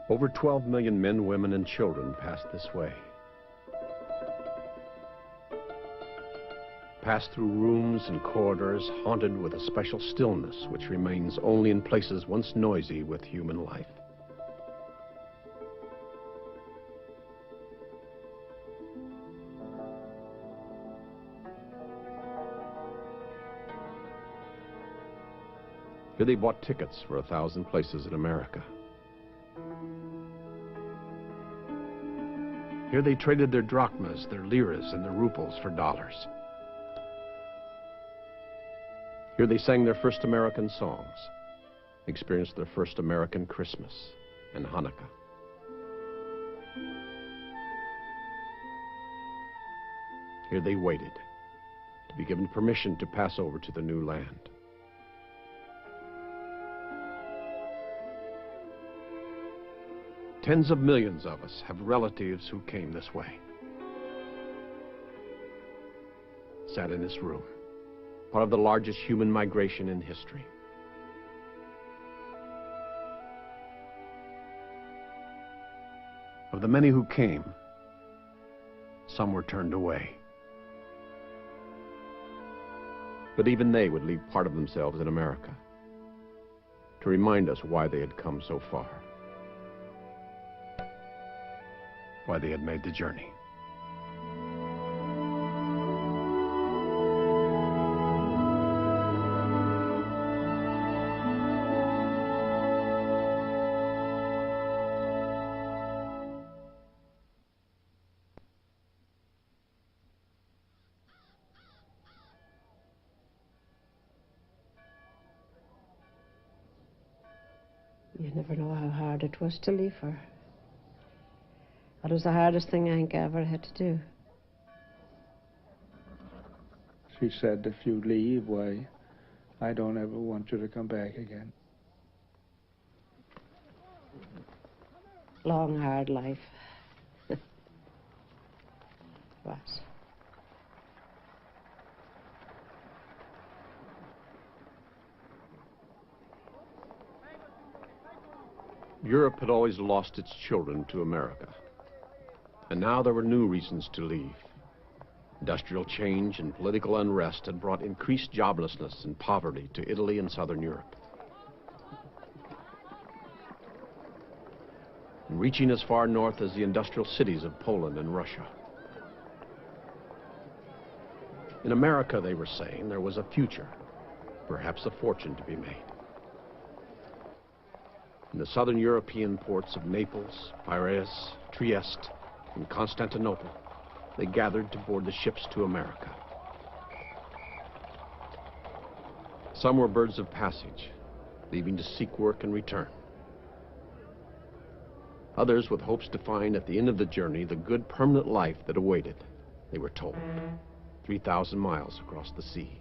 Over 12 million men, women, and children passed this way. Passed through rooms and corridors haunted with a special stillness which remains only in places once noisy with human life. Here they bought tickets for 1,000 places in America. Here they traded their drachmas, their liras, and their ruples for dollars. Here they sang their first American songs, experienced their first American Christmas and Hanukkah. Here they waited to be given permission to pass over to the new land. Tens of millions of us have relatives who came this way. Sat in this room, part of the largest human migration in history. Of the many who came, some were turned away. But even they would leave part of themselves in America to remind us why they had come so far. Why they had made the journey. You never know how hard it was to leave her. That was the hardest thing Hank ever had to do. She said, if you leave, why, I don't ever want you to come back again. Long, hard life. Was. Europe had always lost its children to America. And now there were new reasons to leave. Industrial change and political unrest had brought increased joblessness and poverty to Italy and Southern Europe. And reaching as far north as the industrial cities of Poland and Russia. In America, they were saying, there was a future, perhaps a fortune to be made. In the southern European ports of Naples, Piraeus, Trieste, and Constantinople, they gathered to board the ships to America. Some were birds of passage, leaving to seek work and return. Others with hopes to find at the end of the journey the good permanent life that awaited, they were told, 3,000 miles across the sea.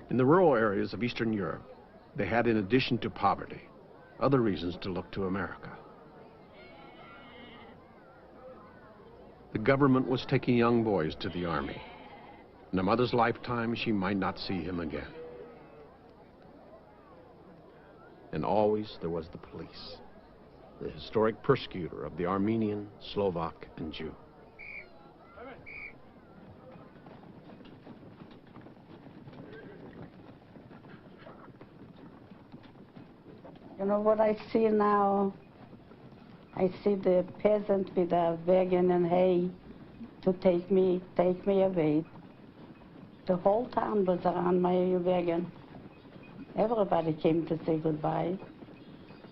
In the rural areas of Eastern Europe, they had, in addition to poverty, other reasons to look to America. The government was taking young boys to the army. In a mother's lifetime, she might not see him again. And always there was the police, the historic persecutor of the Armenian, Slovak, and Jew. You know what I see now? I see the peasant with a wagon and hay to take me away. The whole town was around my wagon. Everybody came to say goodbye.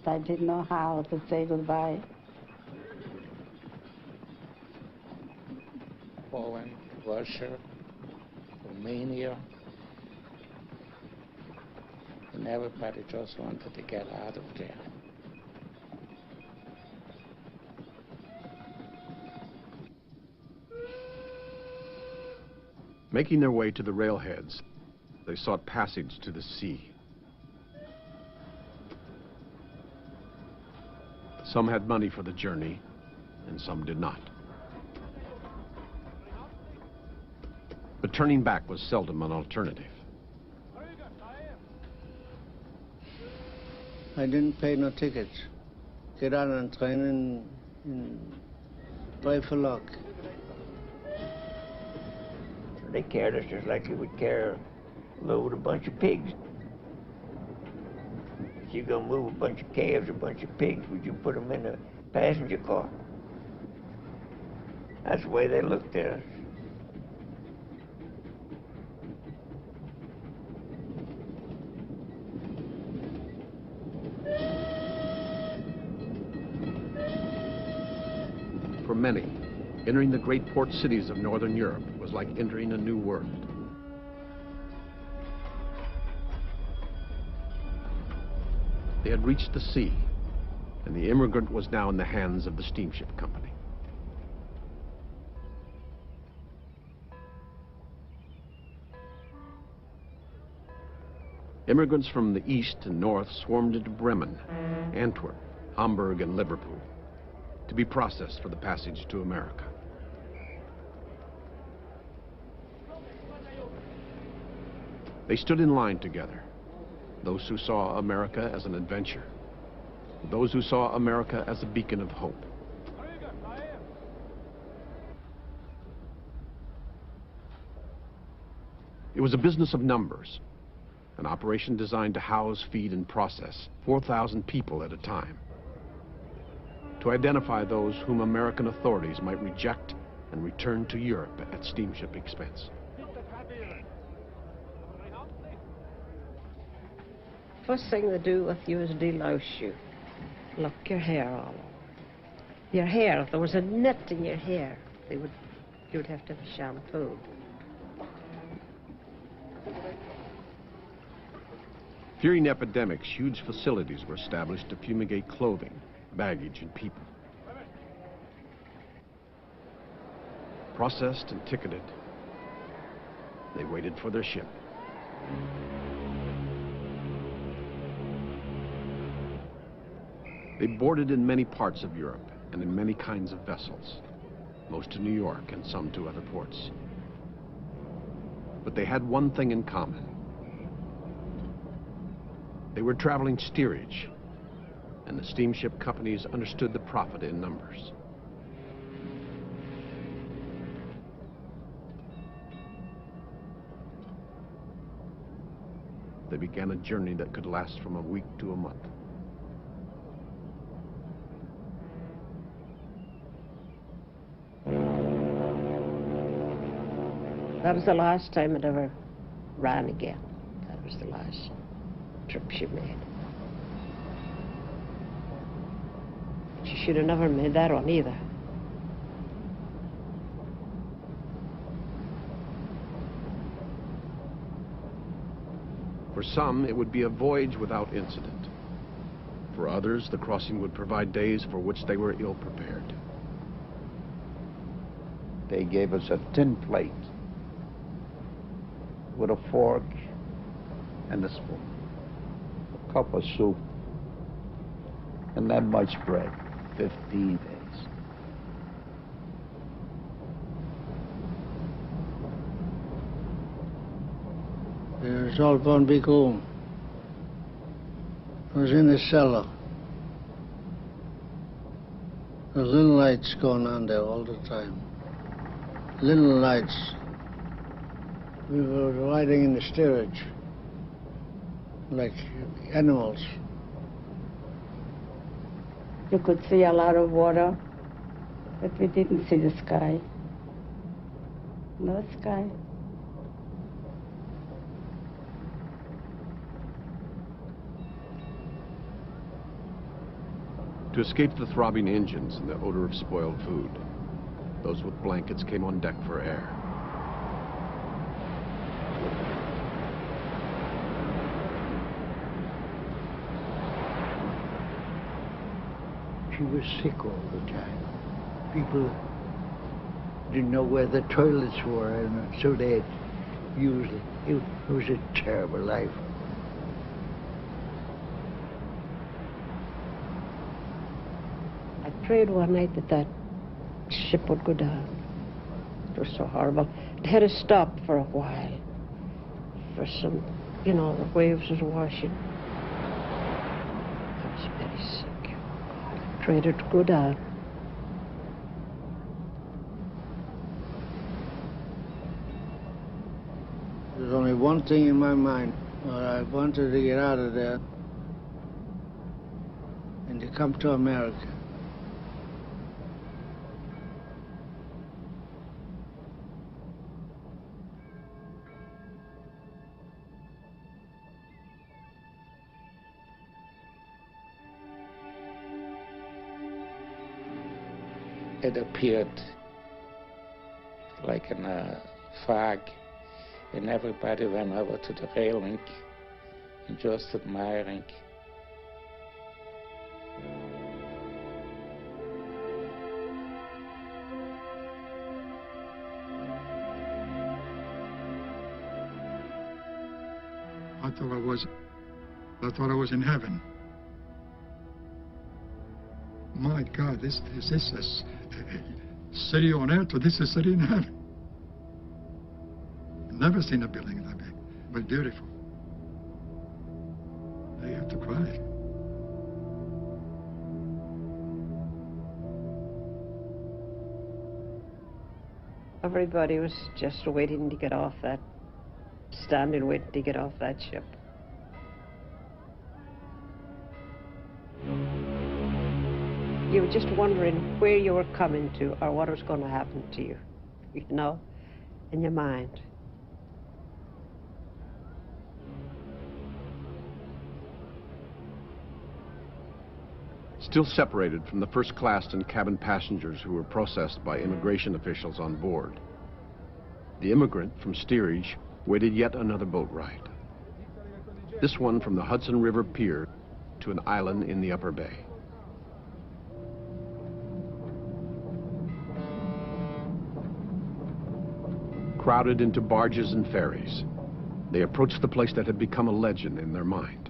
I didn't know how to say goodbye. Poland, Russia, Romania, and everybody just wanted to get out of there. Making their way to the railheads, they sought passage to the sea. Some had money for the journey, and some did not. But turning back was seldom an alternative. I didn't pay no tickets. Get on a train and play for luck. They carried us just like you would carry a load of a bunch of pigs. If you're gonna move a bunch of calves, a bunch of pigs, would you put them in a passenger car? That's the way they looked at us. For many, entering the great port cities of Northern Europe was like entering a new world. They had reached the sea, and the immigrant was now in the hands of the steamship company. Immigrants from the east and north swarmed into Bremen, Antwerp, Hamburg, and Liverpool to be processed for the passage to America. They stood in line together, those who saw America as an adventure, those who saw America as a beacon of hope. It was a business of numbers, an operation designed to house, feed, and process 4,000 people at a time, to identify those whom American authorities might reject and return to Europe at steamship expense. First thing they do with you is delouse you. Look, your hair all over. Your hair, if there was a net in your hair, you would have to have shampoo. Fearing epidemics, huge facilities were established to fumigate clothing, baggage, and people. Processed and ticketed, they waited for their ship. They boarded in many parts of Europe and in many kinds of vessels, most to New York and some to other ports. But they had one thing in common. They were traveling steerage, and the steamship companies understood the profit in numbers. They began a journey that could last from a week to a month. That was the last time it ever ran again. That was the last trip she made. She should have never made that one either. For some, it would be a voyage without incident. For others, the crossing would provide days for which they were ill prepared. They gave us a tin plate with a fork and a spoon, a cup of soup, and that much bread, 15 days. It was all one big room. I was in the cellar. There were little lights going on there all the time. Little lights. We were riding in the steerage like animals. You could see a lot of water, but we didn't see the sky. No sky. To escape the throbbing engines and the odor of spoiled food, those with blankets came on deck for air. She was sick all the time. People didn't know where the toilets were, and so they had used it. It was a terrible life. I prayed one night that that ship would go down. It was so horrible. It had to stop for a while. For some, the waves was washing. Trader to go down. There's only one thing in my mind. I wanted to get out of there and to come to America. It appeared like a fog, and everybody went over to the railing and just admiring. I thought I was in heaven. My God, this is a city on earth, or this is a city in heaven. Never seen a building that big, but beautiful. I have to cry. Everybody was just waiting to get off that, standing waiting to get off that ship. You were just wondering where you were coming to or what was going to happen to you, you know, in your mind. Still separated from the first class and cabin passengers who were processed by immigration officials on board, the immigrant from steerage waited yet another boat ride. This one from the Hudson River Pier to an island in the Upper Bay. Crowded into barges and ferries, they approached the place that had become a legend in their mind.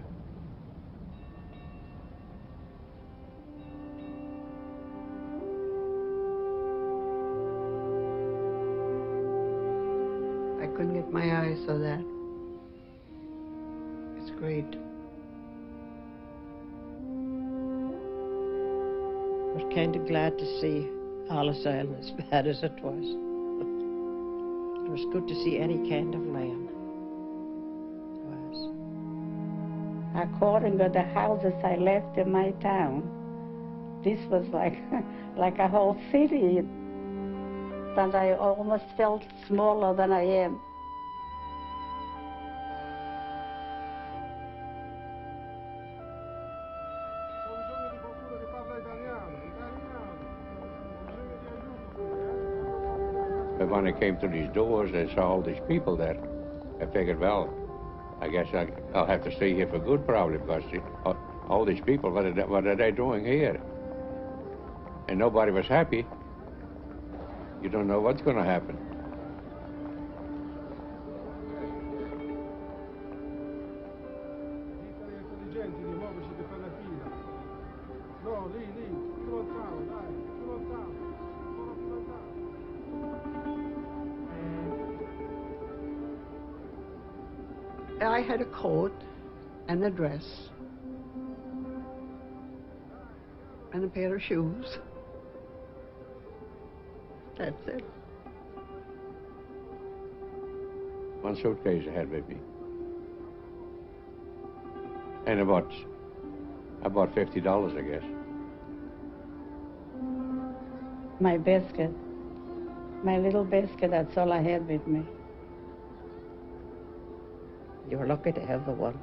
I couldn't get my eyes on that. It's great. I was kind of glad to see Ellis Island as bad as it was. It was good to see any kind of land. It was. According to the houses I left in my town, this was like, like a whole city. And I almost felt smaller than I am. But when I came to these doors, I saw all these people there. I figured, well, I guess I'll have to stay here for good, probably, because all these people, what are they doing here? And nobody was happy. You don't know what's going to happen. I had a coat and a dress and a pair of shoes. That's it. One suitcase I had with me. And about $50, I guess. My basket, my little basket, that's all I had with me. You were lucky to have the one.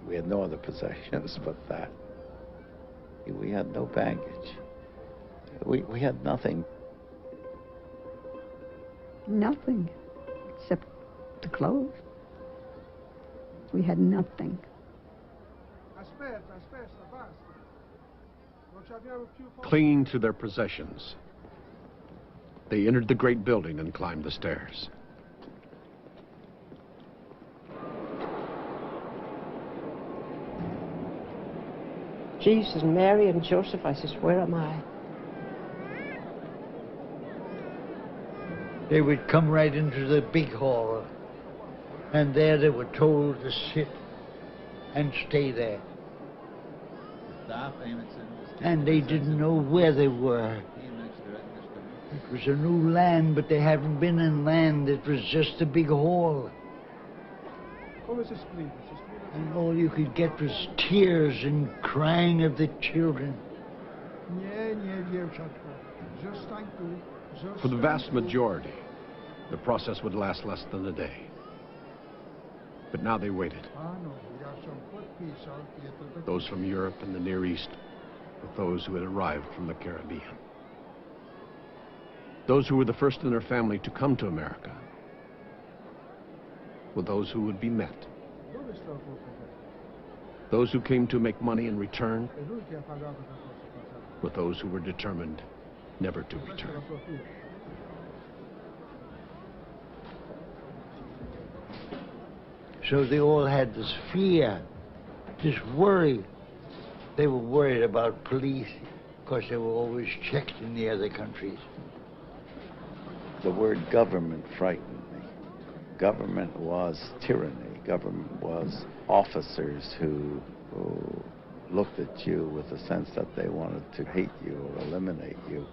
We had no other possessions but that. We had no baggage. We had nothing. Nothing except the clothes. We had nothing. Clinging to their possessions, they entered the great building and climbed the stairs. Jesus, Mary and Joseph, I says, where am I? They would come right into the big hall, and there they were told to sit and stay there. And they didn't know where they were. It was a new land, but they hadn't been in land. It was just a big hall. And all you could get was tears and crying of the children. For the vast majority, the process would last less than a day. But now they waited. Those from Europe and the Near East with those who had arrived from the Caribbean. Those who were the first in their family to come to America with those who would be met. Those who came to make money in return with those who were determined never to return. So they all had this fear, this worry. They were worried about police because they were always checked in the other countries. The word government frightened me. Government was tyranny. Government was officers who looked at you with a sense that they wanted to hate you or eliminate you.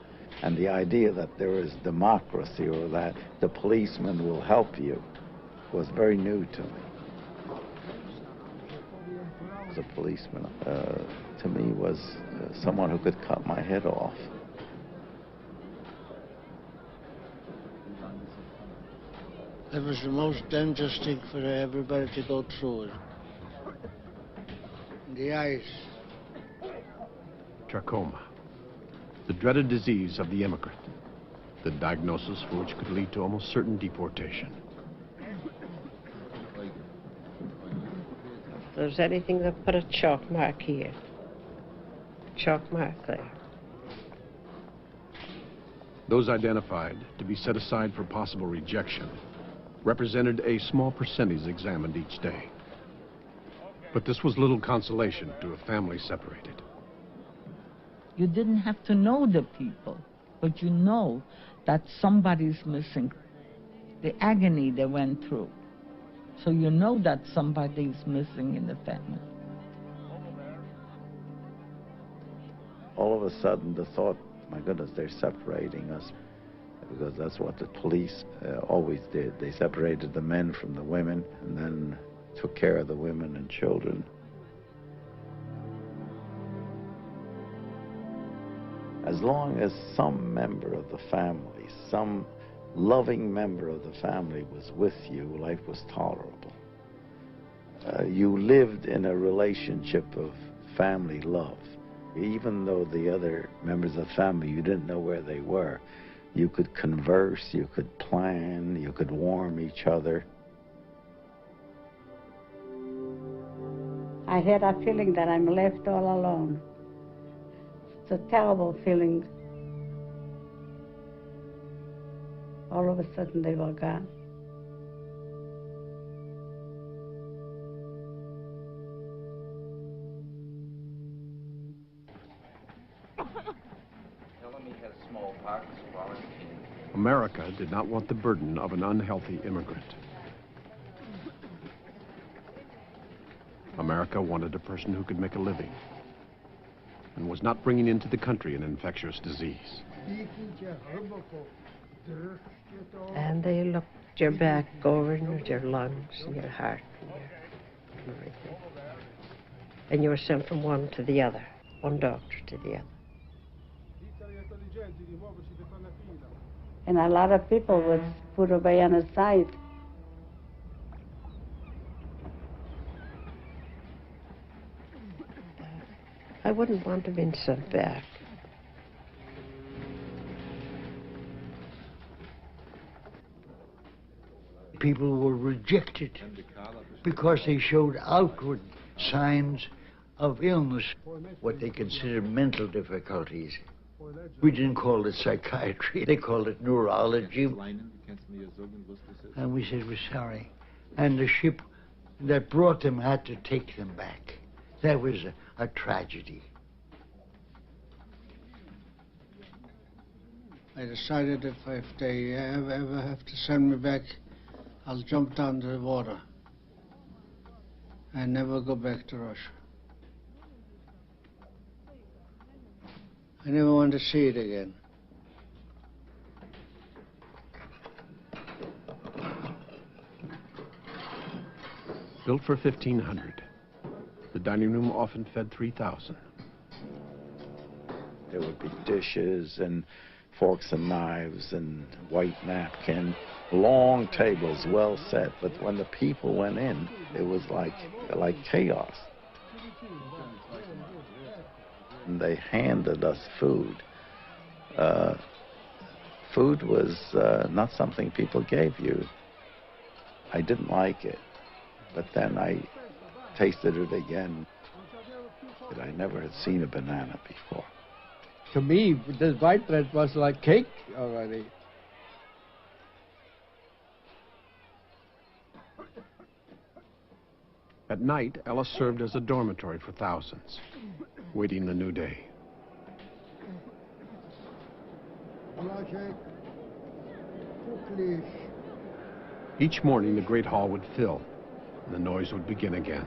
And the idea that there is democracy or that the policeman will help you was very new to me. As a policeman, to me, was someone who could cut my head off. It was the most dangerous thing for everybody to go through it. The ice. Trachoma, the dreaded disease of the immigrant, the diagnosis for which could lead to almost certain deportation. If there's anything that put a chalk mark here, chalk mark there. Those identified to be set aside for possible rejection represented a small percentage examined each day. But this was little consolation to a family separated. You didn't have to know the people, but you know that somebody's missing. The agony they went through. So you know that somebody's missing in the family. All of a sudden, the thought, my goodness, they're separating us. Because that's what the police always did. They separated the men from the women and then took care of the women and children. As long as some member of the family, some loving member of the family was with you, life was tolerable. You lived in a relationship of family love. Even though the other members of the family, you didn't know where they were, you could converse, you could plan, you could warm each other. I had a feeling that I'm left all alone. It's a terrible feeling. All of a sudden they were gone. America did not want the burden of an unhealthy immigrant. America wanted a person who could make a living and was not bringing into the country an infectious disease. And they looked your back over and your lungs and your heart and everything. And you were sent from one to the other, one doctor to the other. And a lot of people was put away on the side. I wouldn't want to have been sent back. People were rejected because they showed outward signs of illness, what they considered mental difficulties. We didn't call it psychiatry, they called it neurology. And we said, we're sorry. And the ship that brought them had to take them back. That was a tragedy. I decided if they ever have to send me back, I'll jump down to the water and never go back to Russia. I never want to see it again. Built for 1,500, the dining room often fed 3,000. There would be dishes and forks and knives and white napkin, long tables well set, but when the people went in, it was like chaos. And they handed us food. Food was not something people gave you. I didn't like it, but then I tasted it again. I never had seen a banana before. To me, this white bread was like cake already. At night, Ellis served as a dormitory for thousands, waiting the new day. Each morning, the great hall would fill, and the noise would begin again.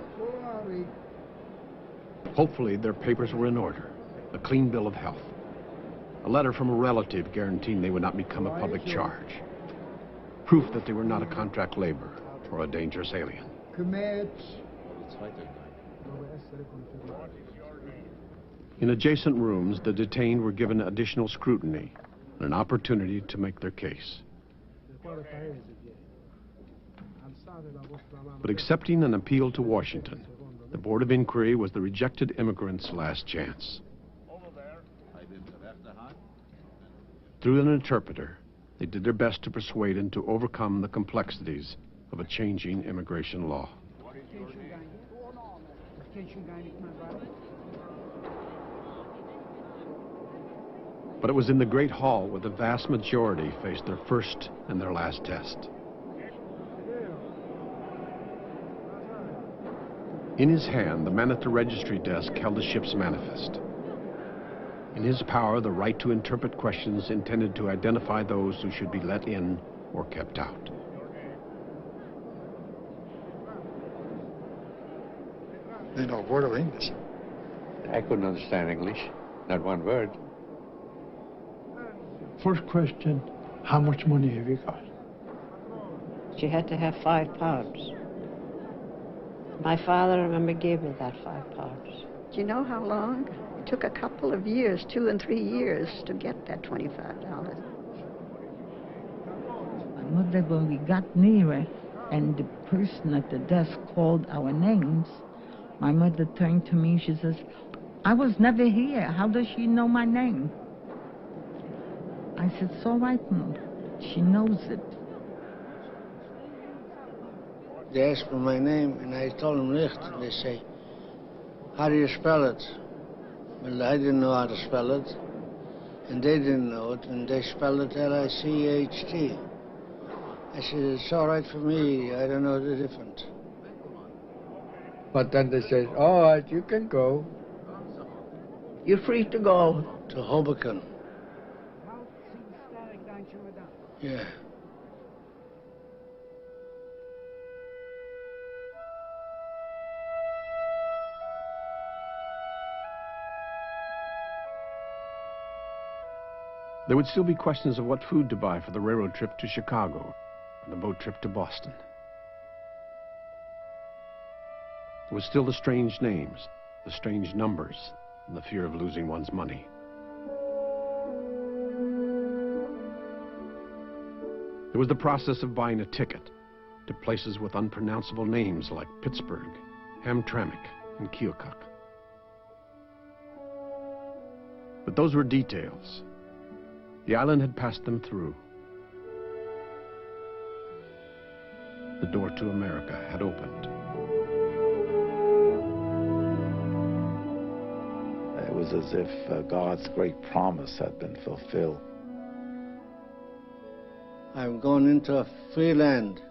Hopefully, their papers were in order, a clean bill of health, a letter from a relative guaranteeing they would not become a public charge, proof that they were not a contract laborer or a dangerous alien. In adjacent rooms, the detained were given additional scrutiny and an opportunity to make their case. But accepting an appeal to Washington, the Board of Inquiry was the rejected immigrants' last chance. Through an interpreter, they did their best to persuade and to overcome the complexities of a changing immigration law. But it was in the Great Hall where the vast majority faced their first and their last test. In his hand, the man at the registry desk held the ship's manifest. In his power, the right to interpret questions intended to identify those who should be let in or kept out. They know a word of English. I couldn't understand English, not one word. First question, how much money have you got? She had to have £5. My father, I remember, gave me that £5. Do you know how long? It took a couple of years, 2 and 3 years, to get that $25. My mother, when we got nearer and the person at the desk called our names, my mother turned to me, she says, I was never here. How does she know my name? I said, it's all right, Mom. She knows it. They asked me my name, and I told them Licht, and they say, how do you spell it? Well, I didn't know how to spell it, and they didn't know it, and they spelled it L-I-C-H-T. I said, it's all right for me, I don't know the difference. But then they said, all right, you can go. You're free to go. To Hoboken. Yeah. There would still be questions of what food to buy for the railroad trip to Chicago and the boat trip to Boston. There was still the strange names, the strange numbers, and the fear of losing one's money. There was the process of buying a ticket to places with unpronounceable names like Pittsburgh, Hamtramck, and Keokuk. But those were details. The island had passed them through. The door to America had opened. It was as if God's great promise had been fulfilled. I'm going into a free land.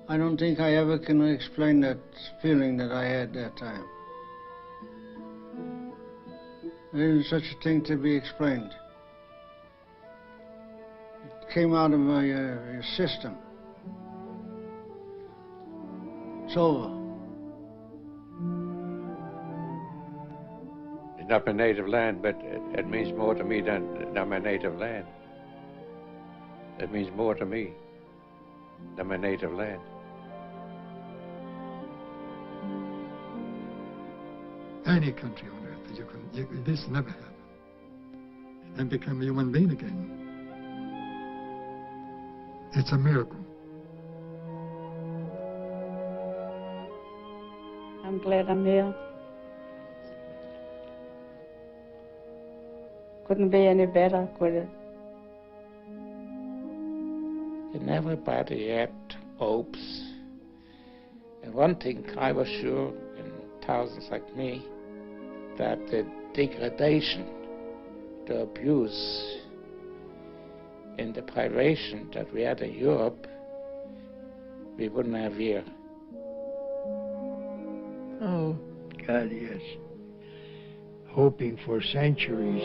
I don't think I ever can explain that feeling that I had that time. There isn't such a thing to be explained. It came out of my system. It's over. not my native land, but it means more to me than my native land. It means more to me than my native land. Any country on earth, this never happened. And become a human being again. It's a miracle. I'm glad I'm here. Couldn't be any better, could it? And everybody had hopes. And one thing I was sure, and thousands like me, that the degradation, the abuse, and the privation that we had in Europe, we wouldn't have here. Oh, God, yes. Hoping for centuries